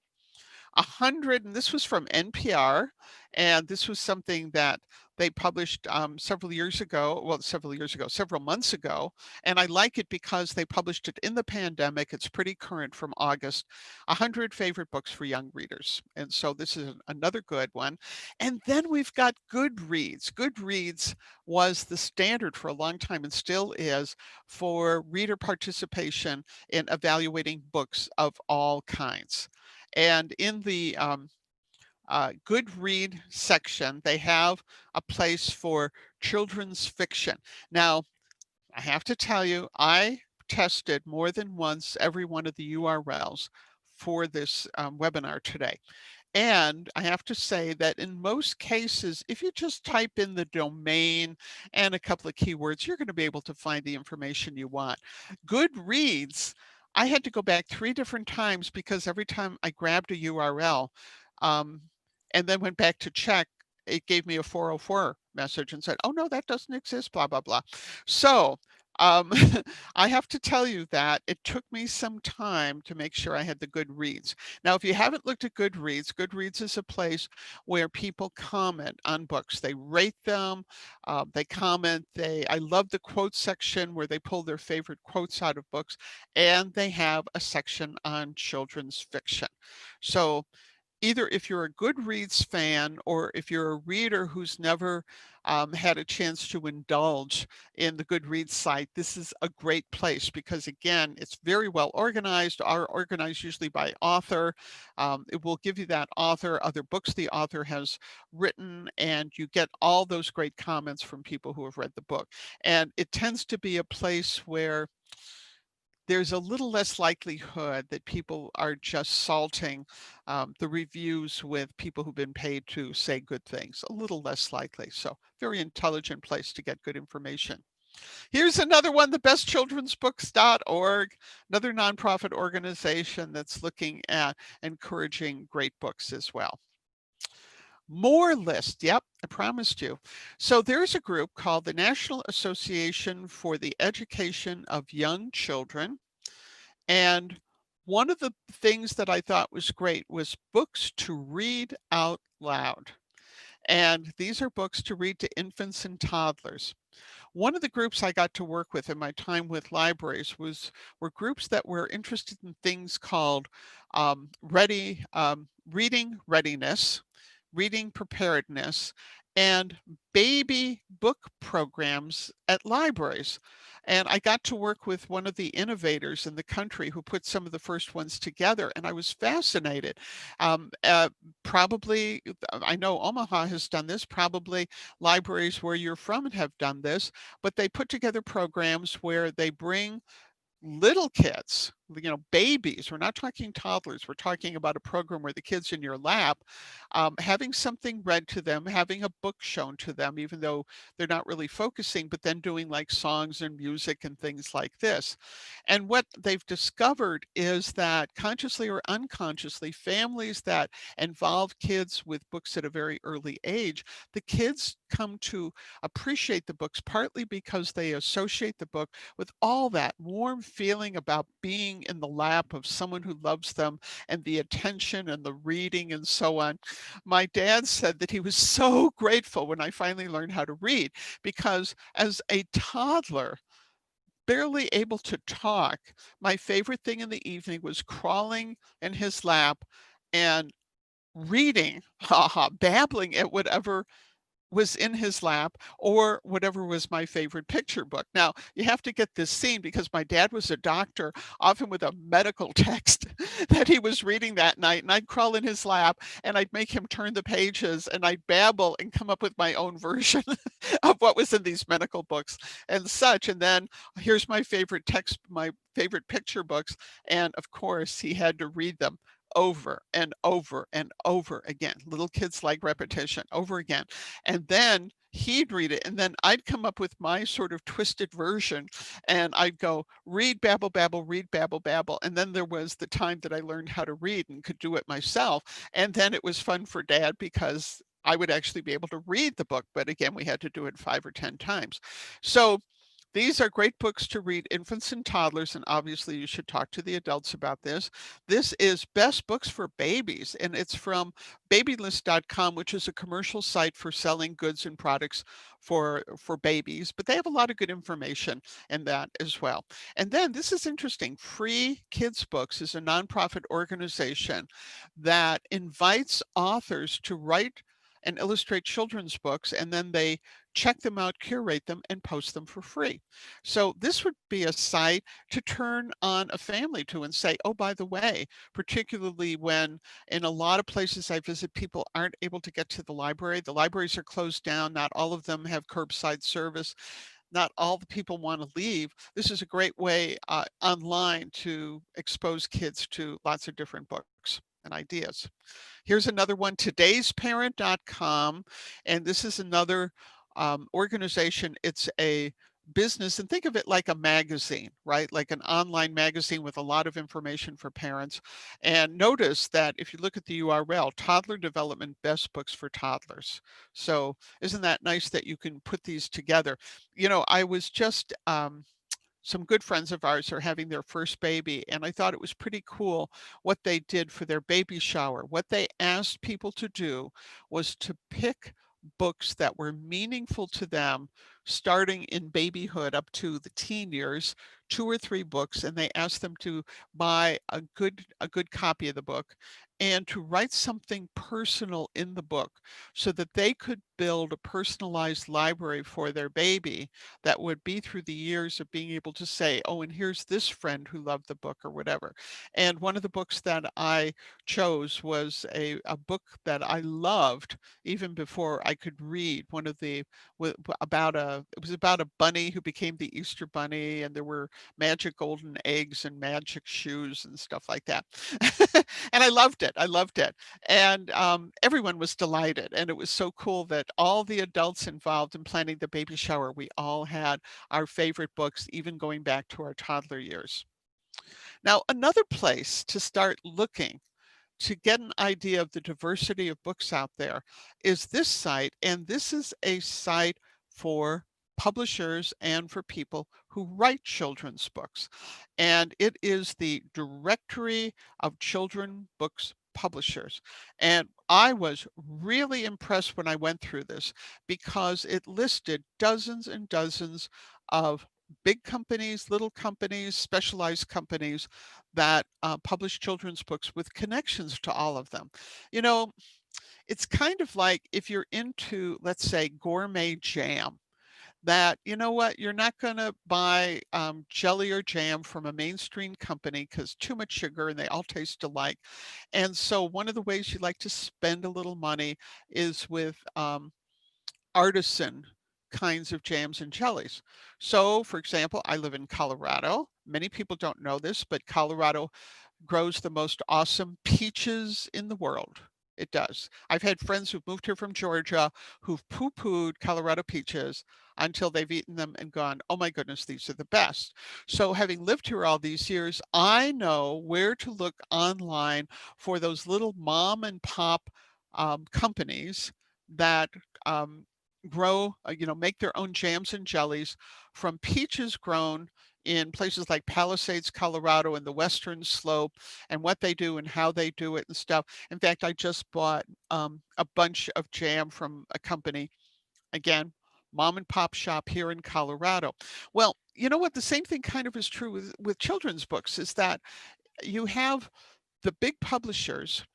Speaker 2: 100, and this was from NPR, and this was something that they published several months ago. And I like it because they published it in the pandemic. It's pretty current from August. 100 favorite books for young readers. And so this is another good one. And then we've got Goodreads. Goodreads was the standard for a long time and still is for reader participation in evaluating books of all kinds. And in the good read section, they have a place for children's fiction. Now, I have to tell you, I tested more than once every one of the URLs for this webinar today. And I have to say that in most cases, if you just type in the domain and a couple of keywords, you're going to be able to find the information you want. Goodreads, I had to go back 3 different times because every time I grabbed a URL um, and then went back to check, it gave me a 404 message and said, oh no, that doesn't exist, blah, blah, blah. So um, I have to tell you that it took me some time to make sure I had the good reads. Now, if you haven't looked at Goodreads, Goodreads is a place where people comment on books. They rate them, they comment. I love the quote section where they pull their favorite quotes out of books, and they have a section on children's fiction. So either if you're a Goodreads fan or if you're a reader who's never had a chance to indulge in the Goodreads site, this is a great place because, again, it's very well organized, are organized usually by author. It will give you that author, other books the author has written, and you get all those great comments from people who have read the book. And it tends to be a place where there's a little less likelihood that people are just salting the reviews with people who've been paid to say good things, a little less likely. So very intelligent place to get good information. Here's another one, thebestchildrensbooks.org, another nonprofit organization that's looking at encouraging great books as well. More list. Yep, I promised you. So there's a group called the National Association for the Education of Young Children. And one of the things that I thought was great was books to read out loud. And these are books to read to infants and toddlers. One of the groups I got to work with in my time with libraries were groups that were interested in things called reading readiness, reading preparedness, and baby book programs at libraries. And I got to work with one of the innovators in the country who put some of the first ones together, and I was fascinated. Probably, I know Omaha has done this, probably libraries where you're from have done this, but they put together programs where they bring little kids babies. We're not talking toddlers. We're talking about a program where the kid's in your lap, having something read to them, having a book shown to them, even though they're not really focusing, but then doing like songs and music and things like this. And what they've discovered is that consciously or unconsciously, families that involve kids with books at a very early age, the kids come to appreciate the books partly because they associate the book with all that warm feeling about being in the lap of someone who loves them and the attention and the reading and so on. My dad said that he was so grateful when I finally learned how to read because as a toddler, barely able to talk, my favorite thing in the evening was crawling in his lap and reading, babbling at whatever was in his lap or whatever was my favorite picture book. Now, you have to get this scene because my dad was a doctor, often with a medical text that he was reading that night, and I'd crawl in his lap and I'd make him turn the pages and I'd babble and come up with my own version of what was in these medical books and such. And then here's my favorite text, my favorite picture books. And of course, he had to read them over and over and over again. Little kids like repetition over again. And then he'd read it, and then I'd come up with my sort of twisted version, and I'd go, read, babble, babble, read, babble, babble. And then there was the time that I learned how to read and could do it myself. And then it was fun for dad because I would actually be able to read the book. But again, we had to do it 5 or 10 times. So these are great books to read infants and toddlers, and obviously you should talk to the adults about this. This is Best Books for Babies, and it's from babylist.com, which is a commercial site for selling goods and products for babies, but they have a lot of good information in that as well. And then this is interesting. Free Kids Books is a nonprofit organization that invites authors to write and illustrate children's books, and then they check them out, curate them, and post them for free. So this would be a site to turn on a family to and say, oh, by the way, particularly when in a lot of places I visit, people aren't able to get to the library. The libraries are closed down. Not all of them have curbside service. Not all the people want to leave. This is a great way online to expose kids to lots of different books and ideas. Here's another one, todaysparent.com, and this is another organization. It's a business, and think of it like a magazine, right? Like an online magazine with a lot of information for parents. And notice that if you look at the URL, Toddler Development Best Books for Toddlers. So isn't that nice that you can put these together? I was just some good friends of ours are having their first baby, and I thought it was pretty cool what they did for their baby shower. What they asked people to do was to pick books that were meaningful to them starting in babyhood up to the teen years, 2 or 3 books, and they asked them to buy a good copy of the book and to write something personal in the book so that they could build a personalized library for their baby that would be through the years of being able to say, oh, and here's this friend who loved the book or whatever. And one of the books that I chose was a book that I loved even before I could read. One of the it was about a bunny who became the Easter bunny, and there were magic golden eggs and magic shoes and stuff like that. And I loved it. I loved it. And everyone was delighted. And it was so cool that all the adults involved in planning the baby shower, we all had our favorite books, even going back to our toddler years. Now, another place to start looking to get an idea of the diversity of books out there is this site. And this is a site for publishers and for people who write children's books. And it is the Directory of Children Books Publishers. And I was really impressed when I went through this because it listed dozens and dozens of big companies, little companies, specialized companies that publish children's books with connections to all of them. You know, it's kind of like if you're into, let's say, gourmet jam, that, you know what, you're not going to buy jelly or jam from a mainstream company because too much sugar and they all taste alike. And so one of the ways you like to spend a little money is with artisan kinds of jams and jellies. So, for example, I live in Colorado. Many people don't know this, but Colorado grows the most awesome peaches in the world. It does. I've had friends who've moved here from Georgia who've poo-pooed Colorado peaches until they've eaten them and gone, "Oh my goodness, these are the best." So having lived here all these years, I know where to look online for those little mom and pop companies that um, grow, make their own jams and jellies from peaches grown in places like Palisades, Colorado, and the Western Slope, and what they do and how they do it and stuff. In fact, I just bought a bunch of jam from a company, again, mom and pop shop here in Colorado. Well, you know what? The same thing kind of is true with children's books, is that you have the big publishers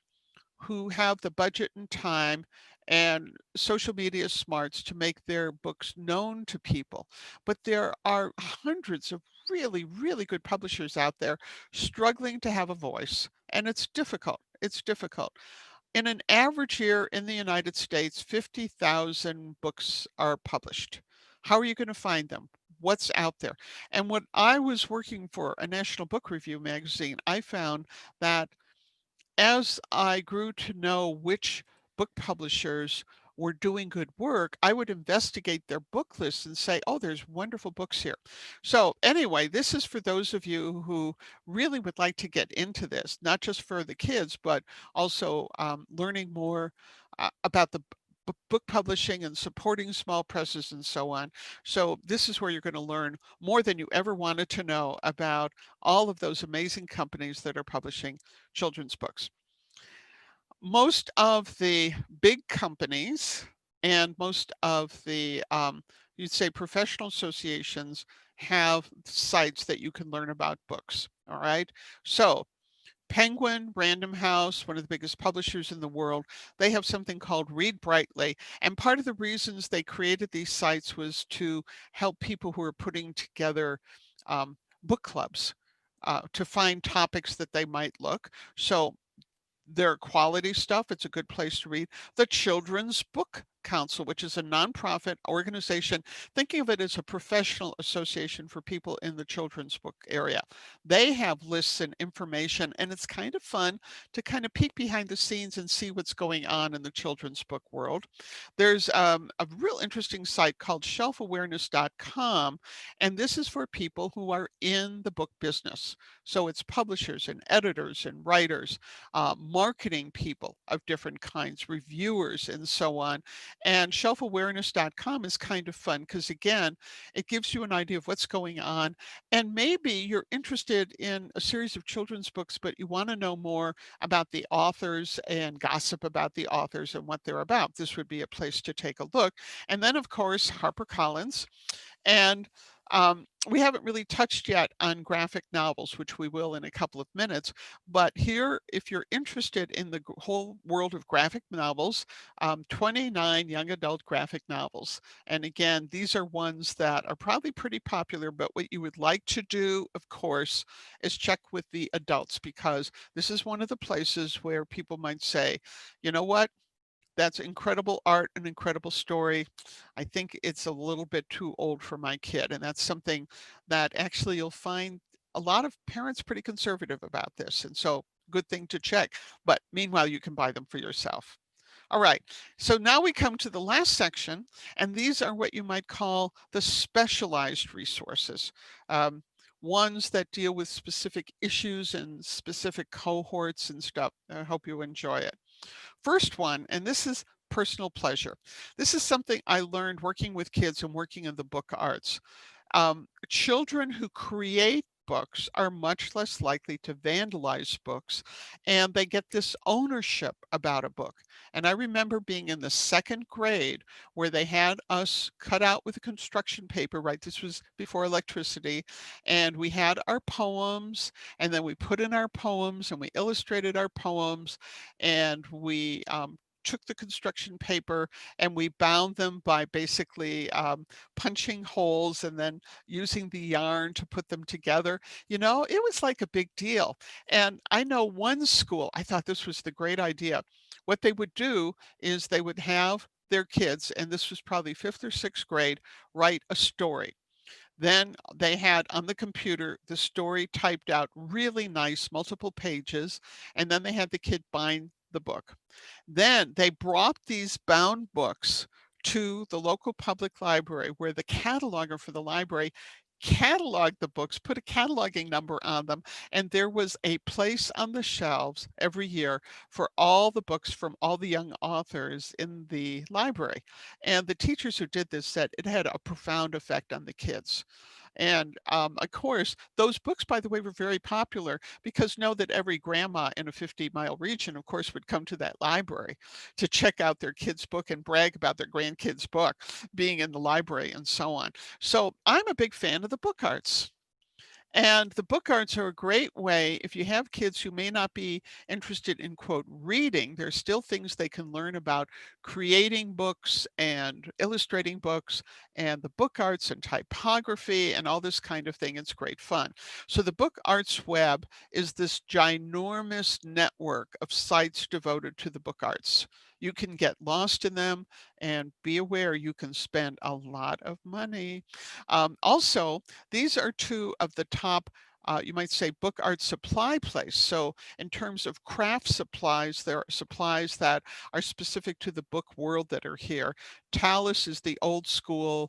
Speaker 2: who have the budget and time and social media smarts to make their books known to people. But there are hundreds of really, really good publishers out there struggling to have a voice, and it's difficult. It's difficult. In an average year in the United States, 50,000 books are published. How are you going to find them? What's out there? And when I was working for a National Book Review magazine, I found that as I grew to know which book publishers were doing good work, I would investigate their book lists and say, oh, there's wonderful books here. So, anyway, this is for those of you who really would like to get into this, not just for the kids, but also learning more about the book publishing and supporting small presses and so on. So, this is where you're going to learn more than you ever wanted to know about all of those amazing companies that are publishing children's books. Most of the big companies and most of the, you'd say professional associations have sites that you can learn about books. All right. So Penguin, Random House, one of the biggest publishers in the world, they have something called Read Brightly. And part of the reasons they created these sites was to help people who are putting together book clubs to find topics that they might look. So their quality stuff, it's a good place to read. The Children's Book Council, which is a nonprofit organization, thinking of it as a professional association for people in the children's book area. They have lists and information, and it's kind of fun to kind of peek behind the scenes and see what's going on in the children's book world. There's a real interesting site called shelfawareness.com, and this is for people who are in the book business. So it's publishers and editors and writers, marketing people of different kinds, reviewers, and so on. And shelfawareness.com is kind of fun because, again, it gives you an idea of what's going on. And maybe you're interested in a series of children's books, but you want to know more about the authors and gossip about the authors and what they're about. This would be a place to take a look. And then, of course, HarperCollins. And we haven't really touched yet on graphic novels, which we will in a couple of minutes. But here, if you're interested in the whole world of graphic novels, 29 young adult graphic novels. And again, these are ones that are probably pretty popular, but what you would like to do, of course, is check with the adults, because this is one of the places where people might say, you know what? That's incredible art, an incredible story. I think it's a little bit too old for my kid. And that's something that actually you'll find a lot of parents pretty conservative about this. And so, good thing to check. But meanwhile, you can buy them for yourself. All right. So now we come to the last section, and these are what you might call the specialized resources. Ones that deal with specific issues and specific cohorts and stuff. I hope you enjoy it. First one, and this is personal pleasure. This is something I learned working with kids and working in the book arts. Children who create books are much less likely to vandalize books, and they get this ownership about a book. And I remember being in the second grade where they had us cut out with a construction paper, right? This was before electricity. And we had our poems, and then we put in our poems and we illustrated our poems, and we took the construction paper and we bound them by basically punching holes and then using the yarn to put them together. You know, it was like a big deal. And I know one school, I thought this was the great idea. What they would do is they would have their kids, and this was probably 5th or 6th grade, write a story. Then they had on the computer the story typed out really nice, multiple pages, and then they had the kid bind the book. Then they brought these bound books to the local public library where the cataloger for the library cataloged the books, put a cataloging number on them, and there was a place on the shelves every year for all the books from all the young authors in the library. And the teachers who did this said it had a profound effect on the kids. And of course, those books, by the way, were very popular because know that every grandma in a 50-mile region, of course, would come to that library to check out their kid's book and brag about their grandkid's book being in the library and so on. So I'm a big fan of the book arts. And the book arts are a great way if you have kids who may not be interested in quote reading, there's still things they can learn about creating books and illustrating books and the book arts and typography and all this kind of thing. It's great fun. So the Book Arts Web is this ginormous network of sites devoted to the book arts. You can get lost in them and be aware you can spend a lot of money. Also, these are two of the top, you might say, book art supply place. So in terms of craft supplies, there are supplies that are specific to the book world that are here. Talus is the old school,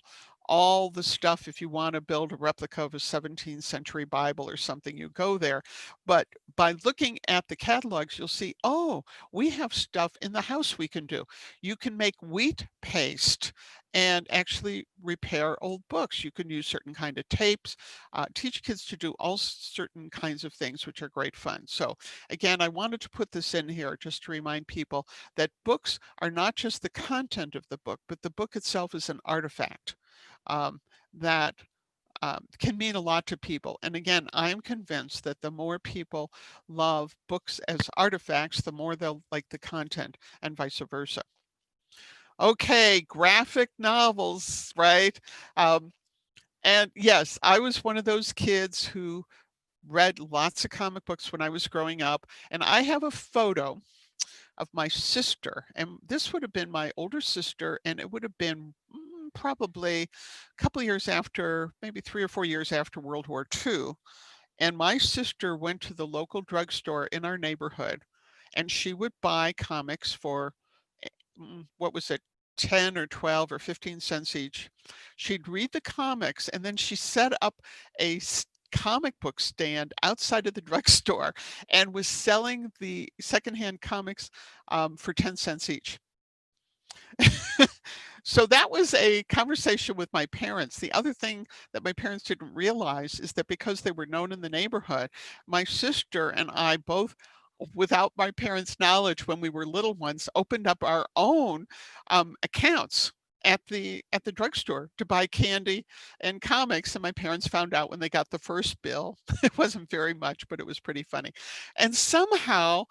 Speaker 2: all the stuff, if you want to build a replica of a 17th century Bible or something, you go there. But by looking at the catalogs, you'll see, oh, we have stuff in the house we can do. You can make wheat paste and actually repair old books. You can use certain kind of tapes, teach kids to do all certain kinds of things, which are great fun. So again, I wanted to put this in here just to remind people that books are not just the content of the book, but the book itself is an artifact um, that can mean a lot to people. And again, I'm convinced that the more people love books as artifacts, the more they'll like the content and vice versa. Okay, graphic novels, right? Um, and yes, I was one of those kids who read lots of comic books when I was growing up. And I have a photo of my sister, and this would have been my older sister, and it would have been probably a couple of years after, maybe 3 or 4 years after World War II. And my sister went to the local drugstore in our neighborhood, and she would buy comics for what was it, 10 or 12 or 15 cents each. She'd read the comics and then she set up a comic book stand outside of the drugstore and was selling the secondhand comics for 10 cents each. So that was a conversation with my parents. The other thing that my parents didn't realize is that because they were known in the neighborhood, my sister and I both, without my parents' knowledge when we were little ones, opened up our own accounts at the drugstore to buy candy and comics. And my parents found out when they got the first bill. It wasn't very much, but it was pretty funny. And somehow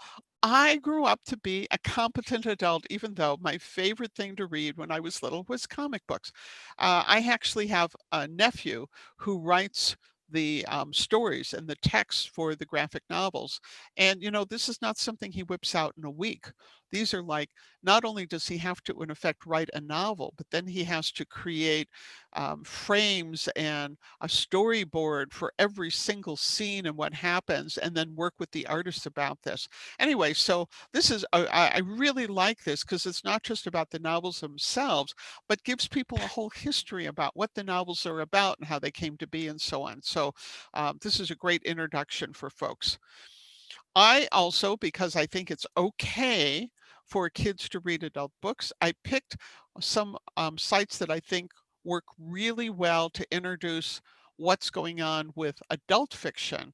Speaker 2: I grew up to be a competent adult, even though my favorite thing to read when I was little was comic books. I actually have a nephew who writes the stories and the text for the graphic novels. And, this is not something he whips out in a week. These are like, not only does he have to, in effect, write a novel, but then he has to create frames and a storyboard for every single scene and what happens, and then work with the artists about this. Anyway, so this is, I really like this because it's not just about the novels themselves, but gives people a whole history about what the novels are about and how they came to be and so on. So this is a great introduction for folks. I also, because I think it's okay for kids to read adult books, I picked some sites that I think work really well to introduce what's going on with adult fiction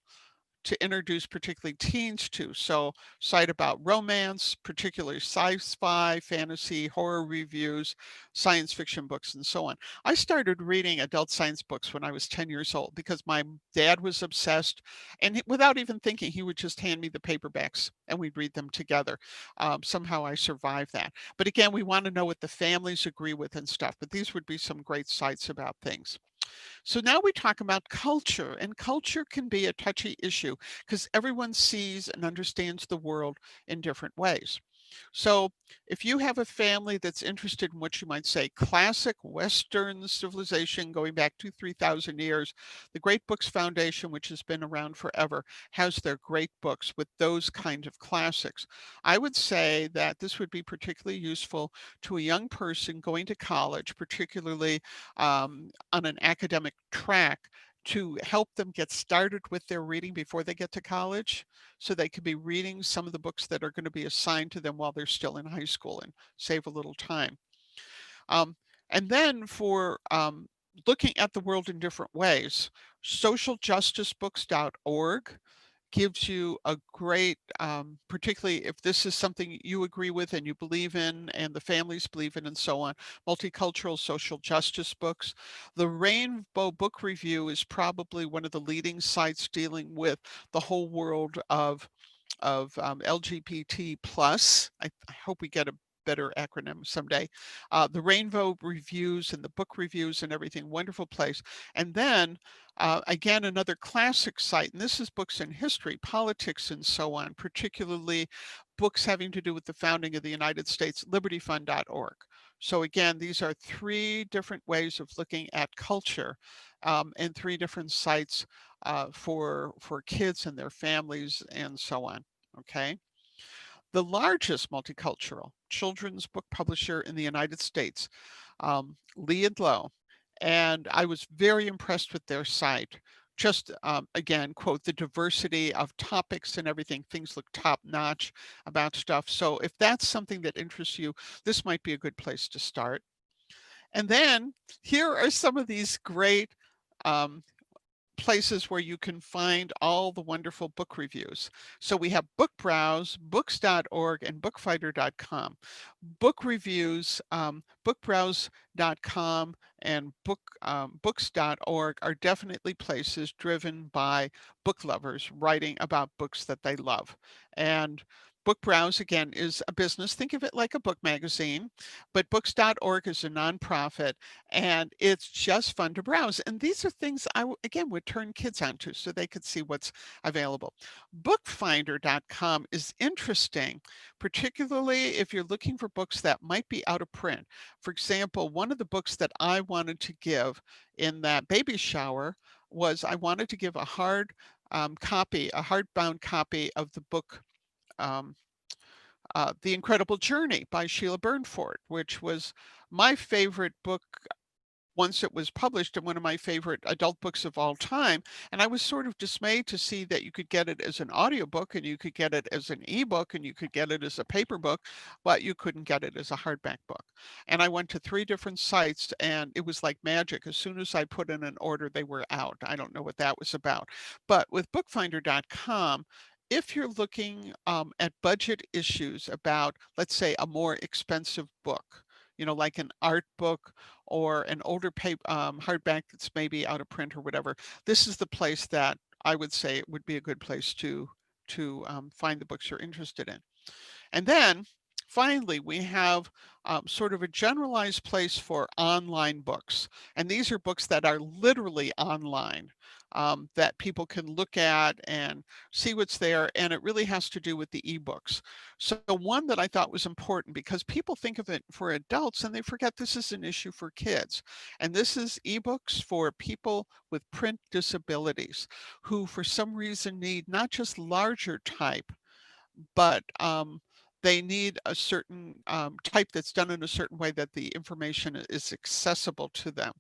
Speaker 2: to introduce particularly teens to. So cite about romance, particularly sci-fi, fantasy, horror reviews, science fiction books, and so on. I started reading adult science books when I was 10 years old because my dad was obsessed, and without even thinking, he would just hand me the paperbacks and we'd read them together. Somehow I survived that. But again, we want to know what the families agree with and stuff, but these would be some great sites about things. So now we talk about culture, and culture can be a touchy issue because everyone sees and understands the world in different ways. So if you have a family that's interested in what you might say classic Western civilization going back 3,000 years, the Great Books Foundation, which has been around forever, has their great books with those kind of classics. I would say that this would be particularly useful to a young person going to college, particularly on an academic track, to help them get started with their reading before they get to college, so they could be reading some of the books that are going to be assigned to them while they're still in high school and save a little time. Um, and then for looking at the world in different ways, socialjusticebooks.org gives you a great, particularly if this is something you agree with and you believe in and the families believe in and so on, multicultural social justice books. The Rainbow Book Review is probably one of the leading sites dealing with the whole world of LGBT plus. I hope we get a better acronym someday. The Rainbow Reviews and the book reviews and everything, wonderful place. And then again, another classic site, and this is books in history, politics, and so on, particularly books having to do with the founding of the United States, libertyfund.org. So again, these are three different ways of looking at culture and three different sites for kids and their families and so on. Okay. The largest multicultural children's book publisher in the United States, Lee and Low. And I was very impressed with their site. Just again, quote, the diversity of topics and everything, things look top notch about stuff. So if that's something that interests you, this might be a good place to start. And then here are some of these great um, places where you can find all the wonderful book reviews. So we have Book Browse, books.org, and bookfighter.com. Book reviews, bookbrowse.com and books.org are definitely places driven by book lovers writing about books that they love. And Book Browse, again, is a business. Think of it like a book magazine, but books.org is a nonprofit and it's just fun to browse. And these are things again, would turn kids onto so they could see what's available. Bookfinder.com is interesting, particularly if you're looking for books that might be out of print. For example, one of the books that I wanted to give in that baby shower was I wanted to give a copy, a hardbound copy of the book. Um, The Incredible Journey by Sheila Burnford, which was my favorite book once it was published and one of my favorite adult books of all time. And I was sort of dismayed to see that you could get it as an audiobook and you could get it as an ebook and you could get it as a paper book, but you couldn't get it as a hardback book. And I went to three different sites and it was like magic. As soon as I put in an order, they were out. I don't know what that was about. But with bookfinder.com, if you're looking at budget issues about, let's say, a more expensive book, like an art book or an older hardback that's maybe out of print or whatever, this is the place that I would say it would be a good place to find the books you're interested in. And then finally, we have sort of a generalized place for online books. And these are books that are literally online that people can look at and see what's there. And it really has to do with the ebooks. So one that I thought was important because people think of it for adults and they forget this is an issue for kids. And this is ebooks for people with print disabilities who for some reason need not just larger type, but they need a certain type that's done in a certain way that the information is accessible to them.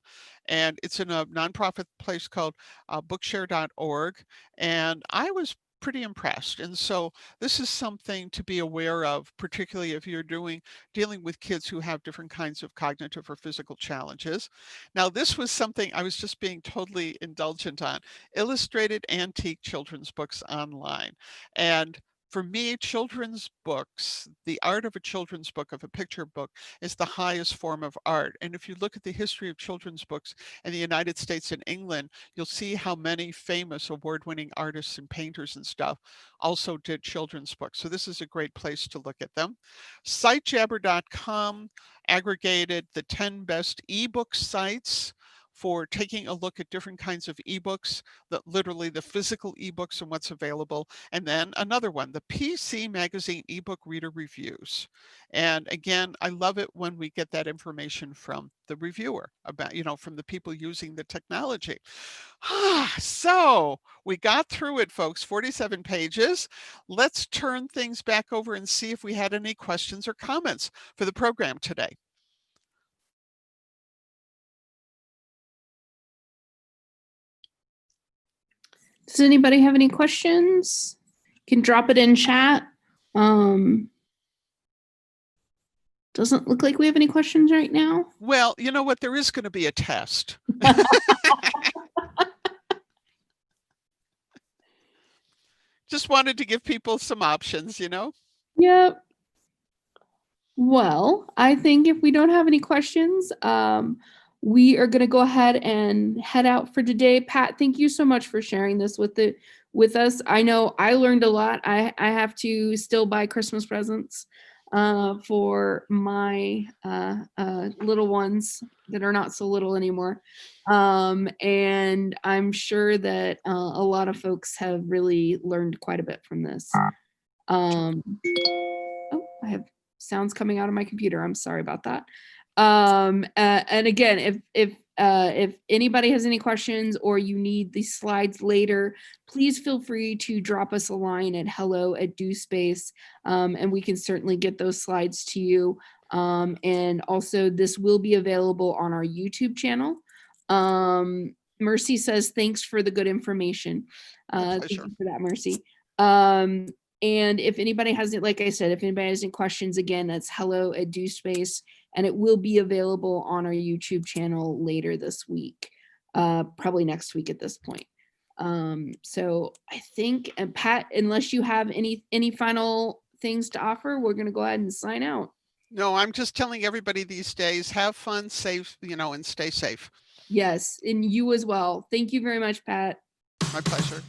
Speaker 2: And it's in a nonprofit place called bookshare.org. And I was pretty impressed. And so this is something to be aware of, particularly if you're dealing with kids who have different kinds of cognitive or physical challenges. Now, this was something I was just being totally indulgent on, illustrated antique children's books online. And for me, children's books, the art of a children's book, of a picture book, is the highest form of art. And if you look at the history of children's books in the United States and England, you'll see how many famous award-winning artists and painters and stuff also did children's books. So this is a great place to look at them. Sitejabber.com aggregated the 10 best ebook sites for taking a look at different kinds of ebooks, literally the physical ebooks and what's available. And then another one, the PC Magazine ebook reader reviews. And again, I love it when we get that information from the reviewer about, from the people using the technology. So we got through it, folks, 47 pages. Let's turn things back over and see if we had any questions or comments for the program today.
Speaker 1: Does anybody have any questions? You can drop it in chat. Doesn't look like we have any questions right now.
Speaker 2: Well, you know what? There is going to be a test. Just wanted to give people some options,
Speaker 1: Yep. Well, I think if we don't have any questions, we are going to go ahead and head out for today. Pat, thank you so much for sharing this with us. I know I learned a lot. I have to still buy Christmas presents for my little ones that are not so little anymore. And I'm sure that a lot of folks have really learned quite a bit from this. Oh, I have sounds coming out of my computer. I'm sorry about that. And again, if anybody has any questions or you need these slides later, please feel free to drop us a line at hello@DoSpace, and we can certainly get those slides to you. And also this will be available on our YouTube channel. Mercy says, thanks for the good information. Thank you for that, Mercy. And if anybody has it, like I said, if anybody has any questions, again, that's hello@DoSpace, and it will be available on our YouTube channel later this week, probably next week at this point. So I think, and Pat, unless you have any final things to offer, we're going to go ahead and sign out.
Speaker 2: No, I'm just telling everybody these days, have fun, safe, and stay safe.
Speaker 1: Yes, and you as well. Thank you very much, Pat.
Speaker 2: My pleasure.